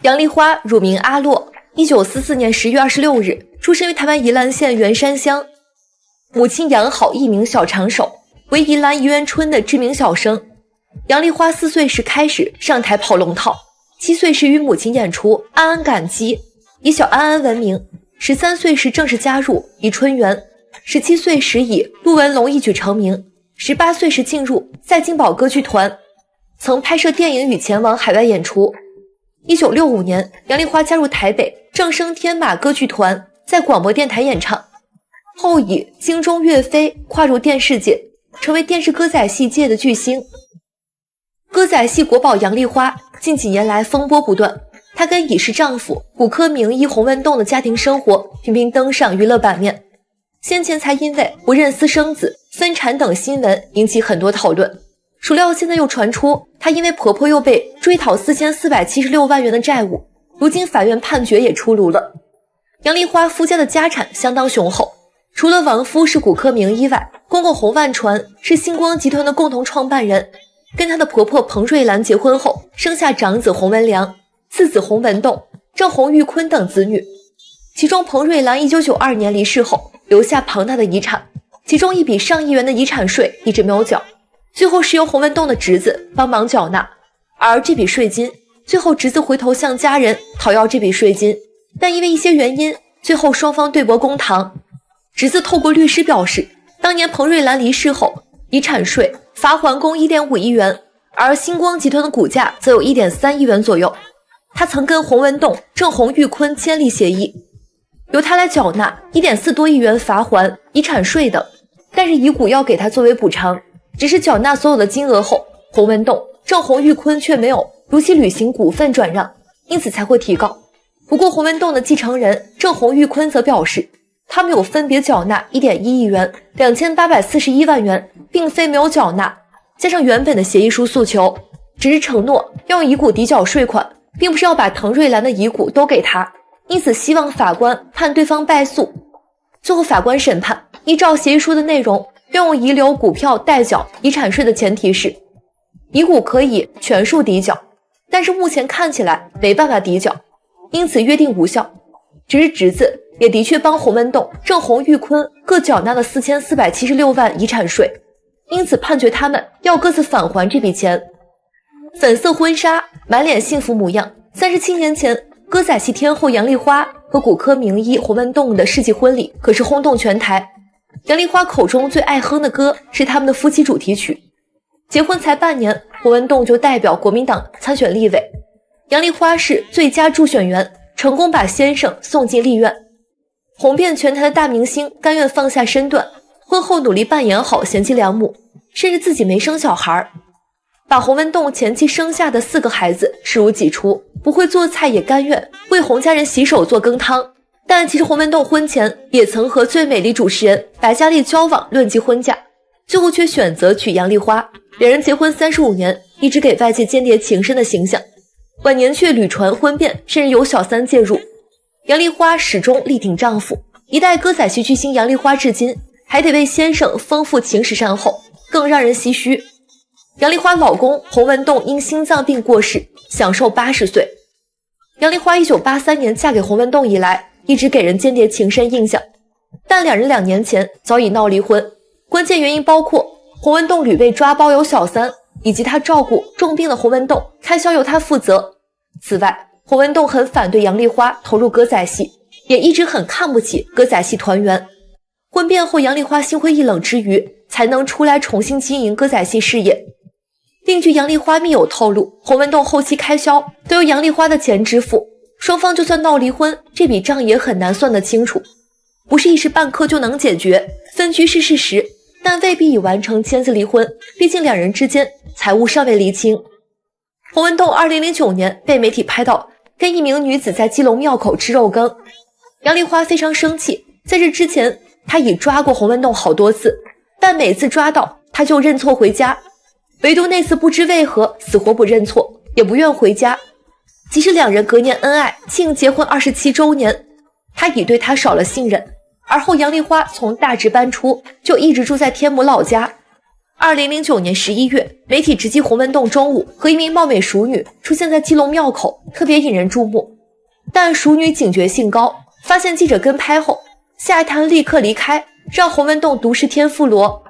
杨丽花乳名阿洛，1944年10月26日出生于台湾宜兰县员山乡，母亲杨好艺名小长手，为宜兰怡园春的知名小生。杨丽花4岁时开始上台跑龙套，7岁时与母亲演出《安安感激》，以小安安闻名。13岁时正式加入宜春园，17岁时以陆文龙一举成名，18岁时进入赛金宝歌剧团，曾拍摄电影与前往海外演出。1965年，杨丽花加入台北正声天马歌剧团，在广播电台演唱，后以京中岳飞跨入电视界，成为电视歌仔戏界的巨星。歌仔戏国宝杨丽花近几年来风波不断，她跟已逝丈夫骨科名医洪文栋的家庭生活频频登上娱乐版面，先前才因为不认私生子、分产等新闻引起很多讨论，孰料现在又传出她因为婆婆又被追讨4476万元的债务，如今法院判决也出炉了。杨丽花夫家的家产相当雄厚，除了亡夫是骨科名医外，公公洪万传是星光集团的共同创办人，跟她的婆婆彭瑞兰结婚后生下长子洪文良、次子洪文栋、郑洪玉坤等子女，其中彭瑞兰1992年离世后留下庞大的遗产，其中一笔上亿元的遗产税一直没有缴，最后是由洪文栋的侄子帮忙缴纳，而这笔税金最后侄子回头向家人讨要这笔税金，但因为一些原因，最后双方对簿公堂。侄子透过律师表示，当年彭瑞兰离世后，遗产税罚还共 1.5 亿元，而星光集团的股价则有 1.3 亿元左右。他曾跟洪文栋、郑洪玉坤签立协议，由他来缴纳 1.4 多亿元罚还遗产税等，但是遗骨要给他作为补偿，只是缴纳所有的金额后，洪文栋、郑洪玉坤却没有如期履行股份转让，因此才会提告。不过洪文栋的继承人郑洪玉坤则表示，他们有分别缴纳 1.1 亿元、2841万元，并非没有缴纳，加上原本的协议书诉求，只是承诺要用遗骨抵缴税款，并不是要把滕瑞兰的遗骨都给他，因此希望法官判对方败诉。最后法官审判，依照协议书的内容，要用遗留股票代缴遗产税的前提是遗骨可以全数抵缴，但是目前看起来没办法抵缴，因此约定无效。只是侄子也的确帮洪文栋、郑洪玉坤各缴纳了4476万遗产税，因此判决他们要各自返还这笔钱。粉色婚纱，满脸幸福模样。37年前，歌仔戏天后杨丽花和骨科名医洪文栋的世纪婚礼可是轰动全台。杨丽花口中最爱哼的歌是他们的夫妻主题曲。结婚才半年，洪文栋就代表国民党参选立委，杨丽花是最佳助选员，成功把先生送进立院。红遍全台的大明星甘愿放下身段，婚后努力扮演好贤妻良母，甚至自己没生小孩，把洪文栋前妻生下的4个孩子视如己出，不会做菜也甘愿为洪家人洗手做羹汤。但其实洪文栋婚前也曾和最美丽主持人白嘉莉交往论及婚嫁，最后却选择娶杨丽花。两人结婚35年，一直给外界间谍情深的形象，晚年却屡传婚变，甚至有小三介入。杨丽花始终力挺丈夫，一代歌仔戏巨星杨丽花至今还得为先生丰富情史善后，更让人唏嘘。杨丽花老公洪文栋因心脏病过世，享寿80岁。杨丽花1983年嫁给洪文栋以来，一直给人间谍情深印象，但两人2年前早已闹离婚，关键原因包括洪文栋屡被抓包有小三，以及他照顾重病的洪文栋，开销由他负责。此外，洪文栋很反对杨丽花投入歌仔戏，也一直很看不起歌仔戏团员。婚变后，杨丽花心灰意冷之余，才能出来重新经营歌仔戏事业。另据杨丽花密友透露，洪文栋后期开销都由杨丽花的钱支付，双方就算闹离婚，这笔账也很难算得清楚，不是一时半刻就能解决。分居是事实，但未必已完成签字离婚，毕竟两人之间财务尚未厘清。洪文栋2009年被媒体拍到跟一名女子在基隆庙口吃肉羹，杨丽花非常生气，在这之前她已抓过洪文栋好多次，但每次抓到他就认错回家，唯独那次不知为何死活不认错，也不愿回家。即使两人隔年恩爱，庆结婚27周年，他已对他少了信任。而后杨丽花从大直搬出，就一直住在天母老家。2009年11月，媒体直击洪文栋中午和一名貌美熟女出现在基隆庙口，特别引人注目。但熟女警觉性高，发现记者跟拍后，下一摊立刻离开，让洪文栋独食天妇罗。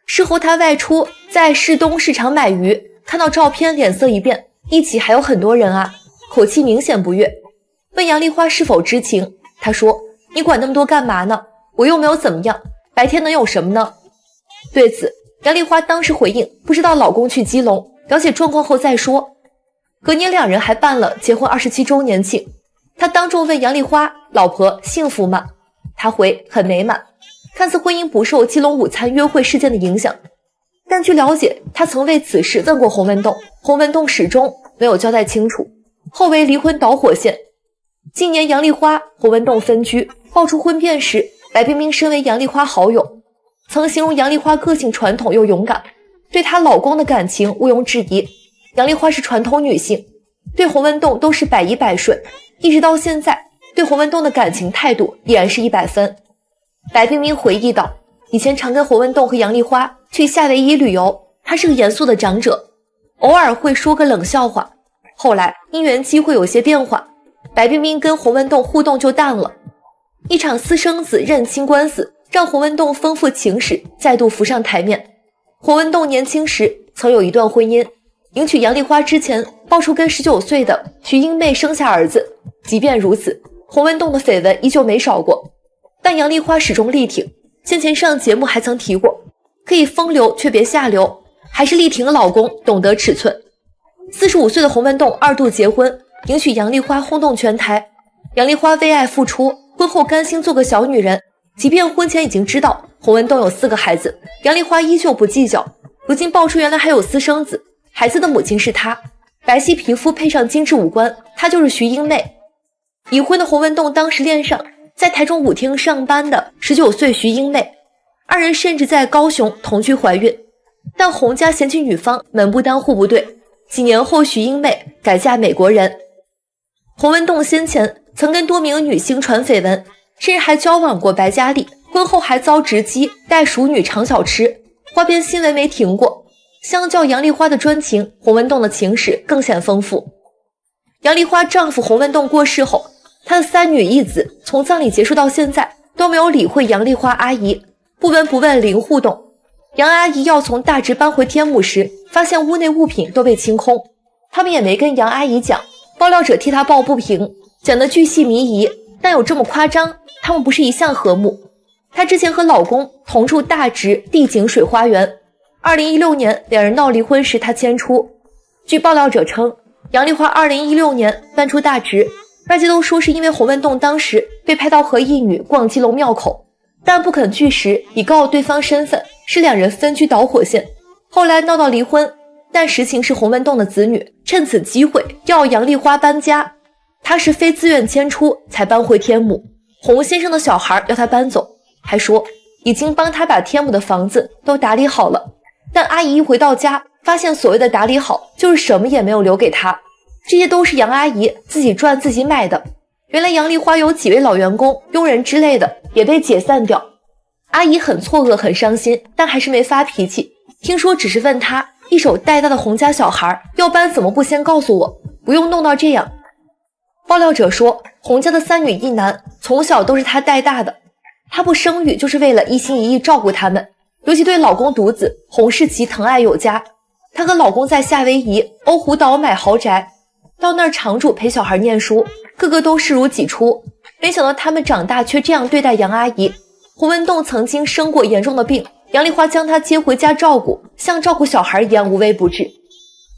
事后他外出在市东市场买鱼，看到照片脸色一变，一起还有很多人啊，口气明显不悦。问杨丽花是否知情，他说：“你管那么多干嘛呢？我又没有怎么样，白天能有什么呢？”对此，杨丽花当时回应不知道老公去基隆，了解状况后再说。隔年两人还办了结婚27周年庆，他当众问杨丽花：“老婆幸福吗？”她回：“很美满。”看似婚姻不受基隆午餐约会事件的影响，但据了解，他曾为此事问过洪文栋，洪文栋始终没有交代清楚，后为离婚导火线。今年杨丽花、洪文栋分居，爆出婚变时，白冰冰身为杨丽花好友，曾形容杨丽花个性传统又勇敢，对她老公的感情毋庸置疑。杨丽花是传统女性，对洪文栋都是百依百顺，一直到现在，对洪文栋的感情态度依然是100分。白冰冰回忆道，以前常跟洪文栋和杨丽花去夏威夷旅游，他是个严肃的长者，偶尔会说个冷笑话。后来因缘机会有些变化，白冰冰跟洪文栋互动就淡了。一场私生子认亲官司让洪文栋丰富情史再度浮上台面。洪文栋年轻时曾有一段婚姻，迎娶杨丽花之前爆出跟19岁的徐英妹生下儿子。即便如此，洪文栋的绯闻依旧没少过，但杨丽花始终力挺。先前上节目还曾提过，可以风流却别下流，还是力挺老公懂得尺寸。45岁的洪文栋2度结婚，迎娶杨丽花轰动全台。杨丽花为爱付出，婚后甘心做个小女人，即便婚前已经知道洪文栋有4个孩子，杨丽花依旧不计较。如今爆出原来还有私生子，孩子的母亲是她，白皙皮肤配上精致五官，她就是徐英妹。已婚的洪文栋当时恋上在台中舞厅上班的19岁徐英妹，二人甚至在高雄同居怀孕，但洪家嫌弃女方门不当户不对，几年后徐英妹改嫁美国人。洪文栋先前曾跟多名女星传绯闻，甚至还交往过白嘉莉，婚后还遭直击带熟女尝小吃，花边新闻没停过。相较杨丽花的专情，洪文栋的情史更显丰富。杨丽花丈夫洪文栋过世后，她的3女1子从葬礼结束到现在都没有理会杨丽花阿姨，不闻不问零互动。杨阿姨要从大直搬回天母时，发现屋内物品都被清空，他们也没跟杨阿姨讲，爆料者替她抱不平，讲得巨细靡遗，但有这么夸张？他们不是一向和睦。她之前和老公同住大直地景水花园，2016年两人闹离婚时她迁出。据爆料者称，杨丽花2016年搬出大直，外界都说是因为洪文栋当时被拍到和一女逛基隆庙口，但不肯据实以告对方身份，是两人分居导火线。后来闹到离婚，但实情是洪文栋的子女趁此机会要杨丽花搬家，他是非自愿迁出才搬回天母。洪先生的小孩要他搬走，还说已经帮他把天母的房子都打理好了，但阿姨一回到家，发现所谓的打理好就是什么也没有留给他，这些都是杨阿姨自己赚自己买的。原来杨丽花有几位老员工、佣人之类的也被解散掉。阿姨很错愕很伤心，但还是没发脾气。听说只是问她，一手带大的洪家小孩要搬怎么不先告诉我，不用弄到这样。爆料者说，洪家的3女1男从小都是她带大的，她不生育就是为了一心一意照顾他们，尤其对老公独子洪世奇疼爱有加。她和老公在夏威夷欧胡岛买豪宅，到那儿常住陪小孩念书，个个都视如己出。没想到他们长大却这样对待杨阿姨。洪文栋曾经生过严重的病，杨丽花将他接回家照顾，像照顾小孩一样无微不至。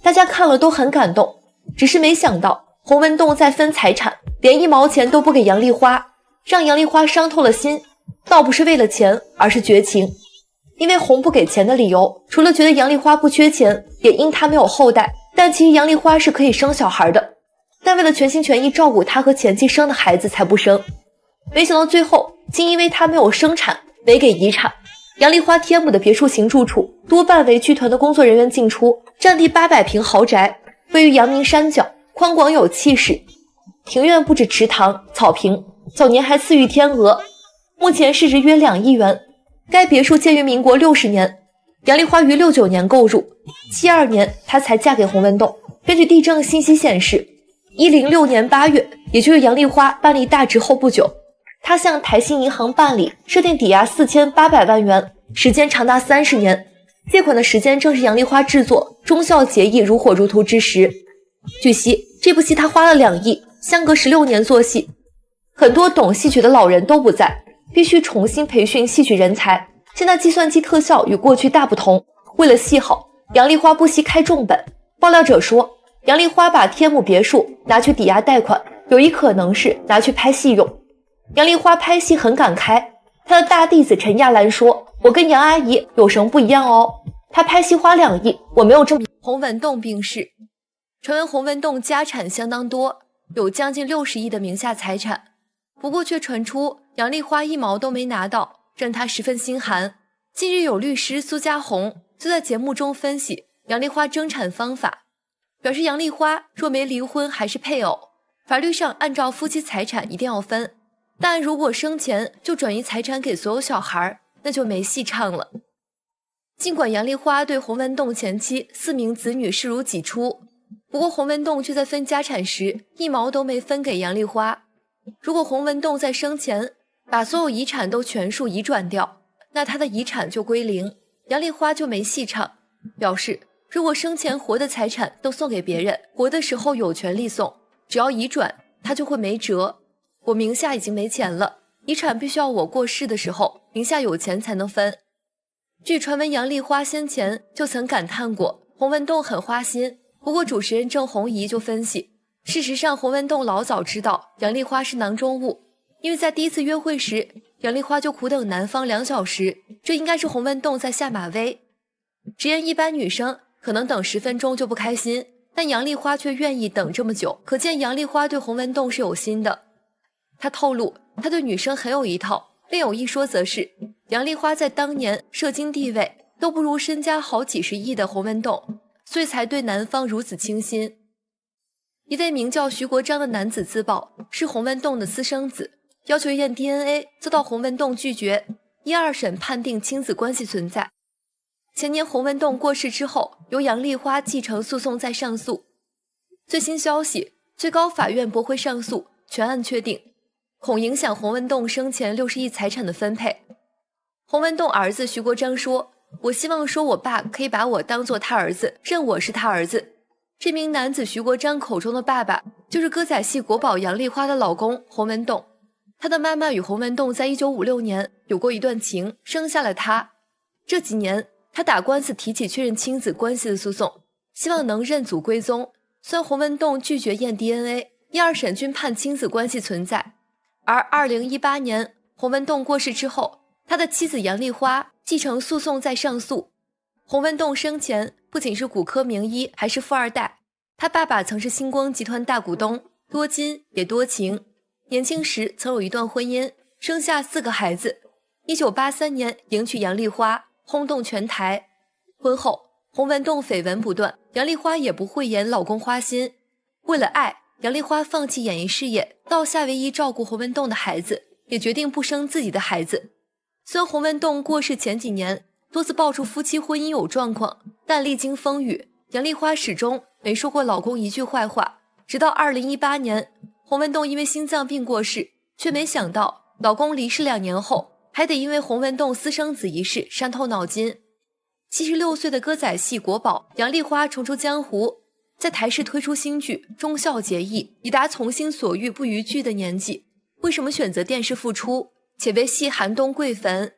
大家看了都很感动，只是没想到洪文栋在分财产连1毛钱都不给杨丽花，让杨丽花伤透了心。倒不是为了钱，而是绝情。因为洪不给钱的理由，除了觉得杨丽花不缺钱，也因她没有后代，但其实杨丽花是可以生小孩的，但为了全心全意照顾她和前妻生的孩子才不生。没想到最后竟因为她没有生产，没给遗产。杨丽花天母的别墅型住处多半为剧团的工作人员进出，占地800平豪宅，位于阳明山脚，宽广有气势，庭院不止池塘草坪，早年还赐予天鹅，目前市值约2亿元。该别墅建于民国60年，杨丽花于69年购入，72年她才嫁给洪文栋。根据地政信息显示，106年8月，也就是杨丽花办理大职后不久，她向台新银行办理设定抵押4800万元，时间长达30年。借款的时间正是杨丽花制作《忠孝节义》如火如荼之时。据悉，这部戏她花了2亿，相隔16年做戏，很多懂戏曲的老人都不在，必须重新培训戏曲人才。现在计算机特效与过去大不同，为了戏好，杨丽花不惜开重本。爆料者说，杨丽花把天母别墅拿去抵押贷款，有一可能是拿去拍戏用。杨丽花拍戏很敢开，她的大弟子陈亚兰说，我跟杨阿姨有什么不一样哦，她拍戏花2亿，我没有这么。洪文栋病逝，传闻洪文栋家产相当多，有将近60亿的名下财产，不过却传出杨丽花1毛都没拿到，让他十分心寒。近日有律师苏家红就在节目中分析杨丽花争产方法，表示杨丽花若没离婚还是配偶，法律上按照夫妻财产一定要分，但如果生前就转移财产给所有小孩，那就没戏唱了。尽管杨丽花对洪文栋前妻4名子女视如己出，不过洪文栋却在分家产时1毛都没分给杨丽花。如果洪文栋在生前把所有遗产都全数移转掉，那他的遗产就归零，杨丽花就没戏唱。表示如果生前活的财产都送给别人，活的时候有权利送，只要移转他就会没辙。我名下已经没钱了，遗产必须要我过世的时候名下有钱才能分。据传闻杨丽花先前就曾感叹过洪文栋很花心，不过主持人郑红怡就分析，事实上洪文栋老早知道杨丽花是囊中物，因为在第一次约会时杨丽花就苦等男方2小时，这应该是洪文栋在下马威。直言一般女生可能等10分钟就不开心，但杨丽花却愿意等这么久，可见杨丽花对洪文栋是有心的。她透露她对女生很有一套，另有一说则是杨丽花在当年社经地位都不如身家好几十亿的洪文栋，所以才对男方如此倾心。一位名叫徐国璋的男子自曝是洪文栋的私生子，要求验 DNA， 遭到洪文栋拒绝，1、2审判定亲子关系存在。前年洪文栋过世之后，由杨丽花继承诉讼再上诉。最新消息，最高法院驳回上诉，全案确定，恐影响洪文栋生前60亿财产的分配。洪文栋儿子徐国璋说，我希望说我爸可以把我当作他儿子，认我是他儿子。这名男子徐国璋口中的爸爸，就是歌仔戏国宝杨丽花的老公洪文栋。他的妈妈与洪文栋在1956年有过一段情，生下了他。这几年他打官司提起确认亲子关系的诉讼，希望能认祖归宗。虽然洪文栋拒绝验 DNA， 1、2审均判亲子关系存在。而2018年洪文栋过世之后，他的妻子杨丽花继承诉讼再上诉。洪文栋生前不仅是骨科名医，还是富二代。他爸爸曾是星光集团大股东，多金也多情。年轻时曾有一段婚姻，生下4个孩子。1983年迎娶杨丽花，轰动全台。婚后洪文栋绯闻不断，杨丽花也不讳言老公花心。为了爱，杨丽花放弃演艺事业，到夏威夷照顾洪文栋的孩子，也决定不生自己的孩子。虽然洪文栋过世前几年多次爆出夫妻婚姻有状况，但历经风雨，杨丽花始终没说过老公一句坏话。直到2018年，洪文栋因为心脏病过世，却没想到老公离世2年后，还得因为洪文栋私生子一事伤透脑筋。76岁的歌仔戏国宝杨丽花重出江湖，在台视推出新剧《忠孝节义》，已达从心所欲不逾矩的年纪，为什么选择电视复出，且为戏寒冬贵坟？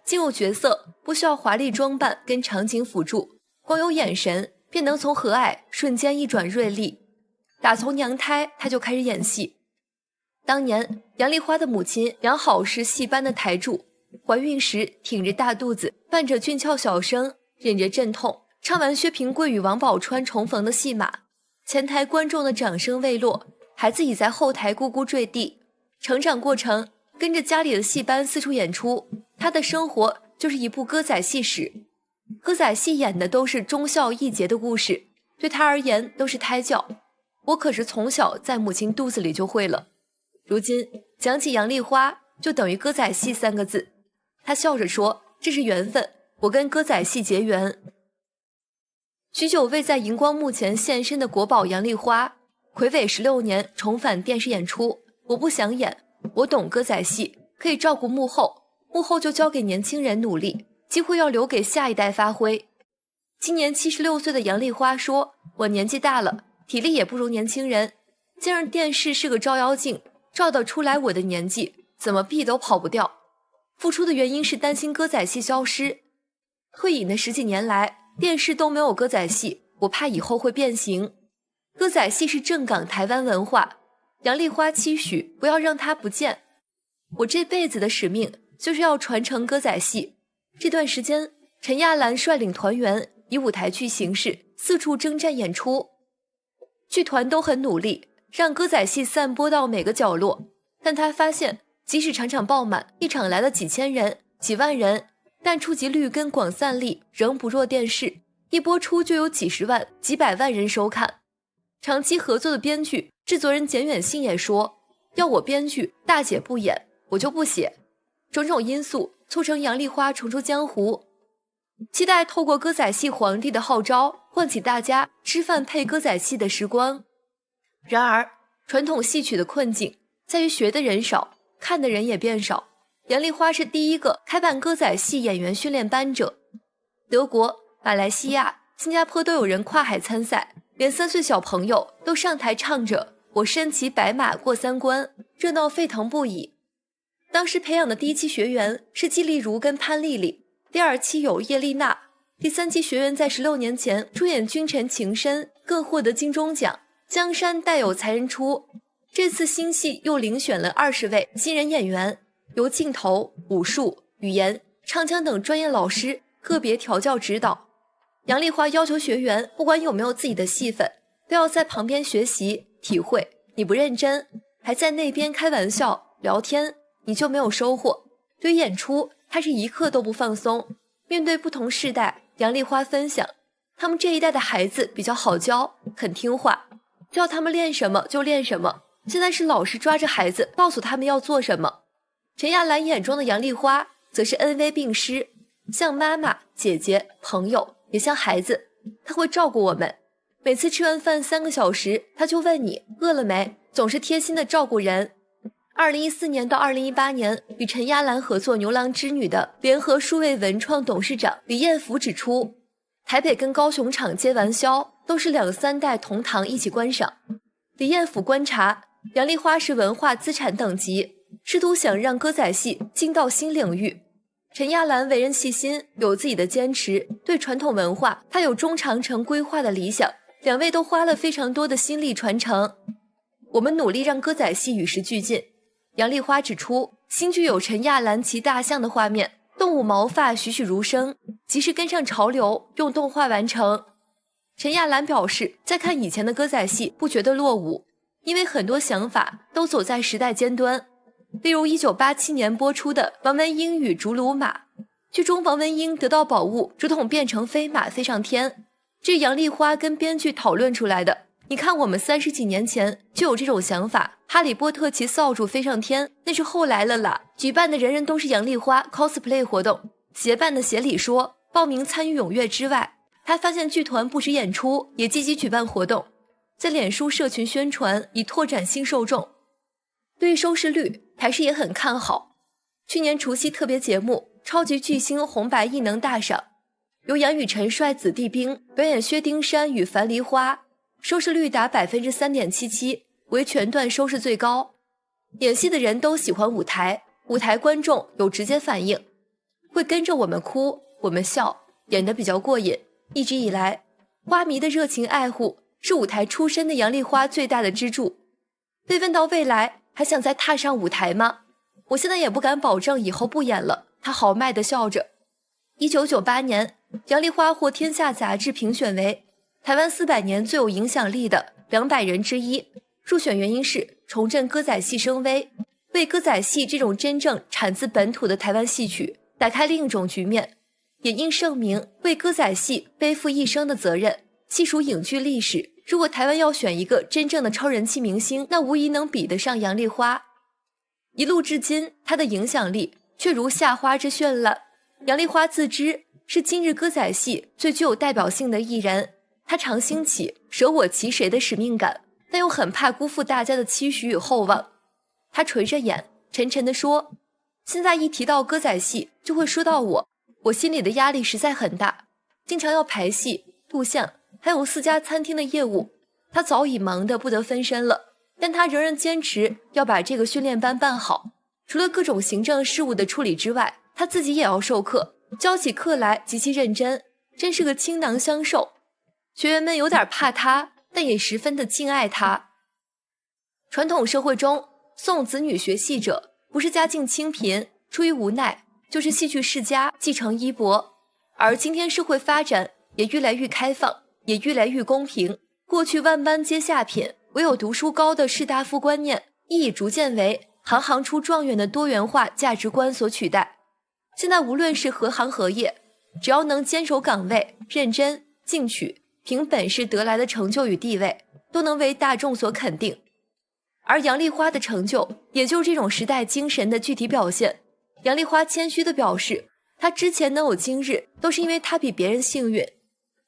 进入角色不需要华丽装扮跟场景辅助，光有眼神便能从和蔼瞬间一转锐利。打从娘胎她就开始演戏。当年杨丽花的母亲杨好是戏班的台柱，怀孕时挺着大肚子，伴着俊俏小生，忍着阵痛，唱完薛平贵与王宝钏重逢的戏码，前台观众的掌声未落，孩子已在后台咕咕坠地。成长过程跟着家里的戏班四处演出，他的生活就是一部歌仔戏史。歌仔戏演的都是忠孝义节的故事，对他而言都是胎教。我可是从小在母亲肚子里就会了。如今讲起杨丽花，就等于歌仔戏3个字。他笑着说，这是缘分，我跟歌仔戏结缘。许久未在荧光幕前现身的国宝杨丽花，睽违16年重返电视演出。我不想演，我懂歌仔戏，可以照顾幕后，幕后就交给年轻人努力，机会要留给下一代发挥。今年76岁的杨丽花说，我年纪大了，体力也不如年轻人，既然电视是个照妖镜，照得出来我的年纪，怎么避都跑不掉。复出的原因是担心歌仔戏消失。退隐的10几年来，电视都没有歌仔戏，我怕以后会变形。歌仔戏是正港台湾文化，杨丽花期许不要让它不见。我这辈子的使命就是要传承歌仔戏。这段时间，陈亚兰率领团员以舞台剧形式四处征战演出，剧团都很努力，让歌仔戏散播到每个角落。但他发现，即使场场爆满，一场来了几千人、几万人，但触及率跟广散力仍不若电视，一播出就有几十万、几百万人收看。长期合作的编剧、制作人简远信也说，要我编剧，大姐不演，我就不写。种种因素促成杨丽花重出江湖，期待透过歌仔戏皇帝的号召，唤起大家吃饭配歌仔戏的时光。然而，传统戏曲的困境在于学的人少，看的人也变少。杨丽花是第一个开办歌仔戏演员训练班者，德国、马来西亚、新加坡都有人跨海参赛，连3岁小朋友都上台唱着我身骑白马过3关，热闹沸腾不已。当时培养的第1期学员是季丽如跟潘丽丽，第2期有叶丽娜，第3期学员在16年前出演《君臣情深》，更获得金钟奖。江山代有才人出，这次新戏又遴选了20位新人演员，由镜头、武术、语言、唱腔等专业老师个别调教指导。杨丽花要求学员不管有没有自己的戏份，都要在旁边学习体会，你不认真，还在那边开玩笑聊天，你就没有收获。对于演出，他是一刻都不放松。面对不同世代，杨丽花分享，他们这一代的孩子比较好教，很听话，要他们练什么就练什么，现在是老师抓着孩子告诉他们要做什么。陈亚兰眼中的杨丽花则是恩威并施，像妈妈、姐姐、朋友，也像孩子，她会照顾我们。每次吃完饭3个小时，她就问你饿了没，总是贴心的照顾人。2014年到2018年与陈亚兰合作《牛郎织女》的联合数位文创董事长李彦福指出，台北跟高雄场接完销都是2、3代同堂一起观赏。李彦福观察，杨丽花是文化资产等级，试图想让歌仔戏进到新领域。陈亚兰为人细心，有自己的坚持，对传统文化她有中长程规划的理想，2位都花了非常多的心力传承。我们努力让歌仔戏与时俱进。杨丽花指出，新剧有陈亚兰骑大象的画面，动物毛发栩栩如生，及时跟上潮流，用动画完成。陈亚兰表示，在看以前的歌仔戏不觉得落伍，因为很多想法都走在时代尖端。例如1987年播出的王文英与竹鲁马，剧中王文英得到宝物，竹筒变成飞马飞上天，这是杨丽花跟编剧讨论出来的。你看我们30几年前就有这种想法，哈利波特骑扫帚飞上天，那是后来了啦。举办的人人都是杨丽花 cosplay 活动，协办的协理说，报名参与踊跃之外，他发现剧团不止演出，也积极举办活动，在脸书社群宣传，以拓展新受众。对于收视率，台视也很看好。去年除夕特别节目超级巨星红白艺能大赏，由杨雨晨率子弟兵表演薛丁山与樊梨花，收视率达 3.77%， 为全段收视最高。演戏的人都喜欢舞台，舞台观众有直接反应，会跟着我们哭，我们笑，演得比较过瘾。一直以来，花迷的热情爱护是舞台出身的杨丽花最大的支柱。被问到未来还想再踏上舞台吗？我现在也不敢保证以后不演了，他豪迈地笑着。1998年，杨丽花获天下杂志评选为台湾400年最有影响力的200人之一，入选原因是重振歌仔戏声威，为歌仔戏这种真正产自本土的台湾戏曲打开另一种局面，也因盛名为歌仔戏背负一生的责任。细数影剧历史，如果台湾要选一个真正的超人气明星，那无疑能比得上杨丽花。一路至今，她的影响力却如夏花之绚烂。杨丽花自知是今日歌仔戏最具有代表性的艺人，他常兴起舍我其谁的使命感，但又很怕辜负大家的期许与厚望。他垂着眼，沉沉地说，现在一提到歌仔戏就会说到我心里的压力实在很大，经常要排戏、录像，还有4家餐厅的业务，他早已忙得不得分身了，但他仍然坚持要把这个训练班办好。除了各种行政事务的处理之外，他自己也要授课，教起课来极其认真，真是个倾囊相授。学员们有点怕他，但也十分的敬爱他。传统社会中，送子女学戏者，不是家境清贫，出于无奈，就是戏剧世家，继承衣钵。而今天社会发展也越来越开放，也越来越公平，过去万般皆下品，唯有读书高的士大夫观念，亦已逐渐为行行出状元的多元化价值观所取代。现在无论是何行何业，只要能坚守岗位，认真进取，凭本事得来的成就与地位，都能为大众所肯定。而杨丽花的成就，也就是这种时代精神的具体表现。杨丽花谦虚地表示，她之前能有今日，都是因为她比别人幸运。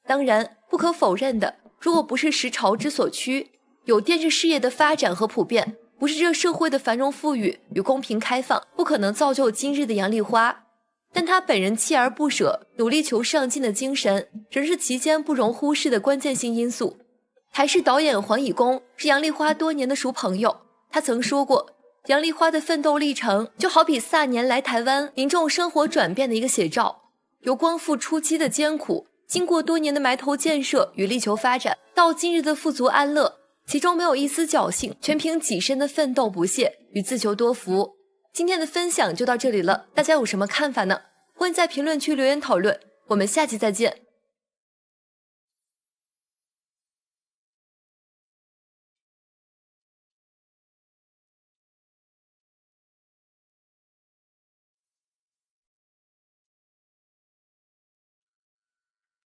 当然，不可否认的，如果不是时潮之所趋，有电视事业的发展和普遍，不是这社会的繁荣富裕与公平开放，不可能造就今日的杨丽花。但她本人锲而不舍、努力求上进的精神，仍是其间不容忽视的关键性因素。台视导演黄以公是杨丽花多年的熟朋友，他曾说过，杨丽花的奋斗历程就好比4年来台湾民众生活转变的一个写照，由光复初期的艰苦，经过多年的埋头建设与力求发展，到今日的富足安乐，其中没有一丝侥幸，全凭己身的奋斗不懈与自求多福。今天的分享就到这里了，大家有什么看法呢？欢迎在评论区留言讨论，我们下期再见。